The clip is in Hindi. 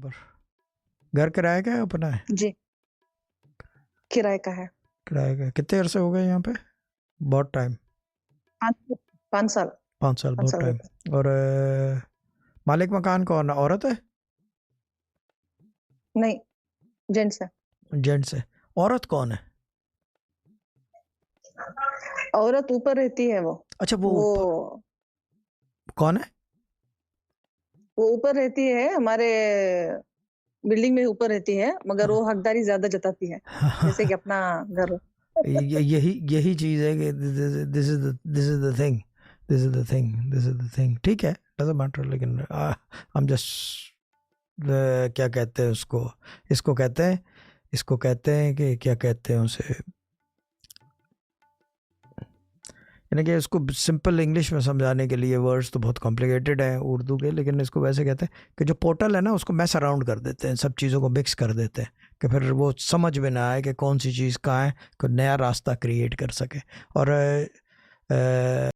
पर? घर किराए का है अपना है? जी, किराए का है। किराए का। कितने अरसे हो गए यहाँ पे? बहुत टाइम। 5 साल 5 साल, 5 बहुत साल हो टाइम। गए। और मालिक मकान कौन है? औरत है? नहीं, जेंट्स है। जेंट्स है। औरत कौन है? औरत ऊपर रहती है वो। अच्छा, वो वो ऊपर कौन है? वो ऊपर रहती है, हमारे बिल्डिंग में ऊपर रहती है, मगर वो हकदारी ज़्यादा जताती है, जैसे कि अपना घर हो। यही यही चीज़ है कि this is the thing, this is the thing, this is the thing. ठीक है, डजंट मैटर, लेकिन हम जस्ट क्या कहते हैं उसको, इसको कहते हैं, इसको कहते हैं कि क्या कहते हैं उसे, यानी कि इसको सिंपल इंग्लिश में समझाने के लिए वर्ड्स तो बहुत कॉम्प्लिकेटेड हैं उर्दू के, लेकिन इसको वैसे कहते हैं कि जो पोर्टल है ना उसको मैस अराउंड कर देते हैं, सब चीज़ों को मिक्स कर देते हैं कि फिर वो समझ में ना आए कि कौन सी चीज़ कहाँ है, कोई नया रास्ता क्रिएट कर सके। और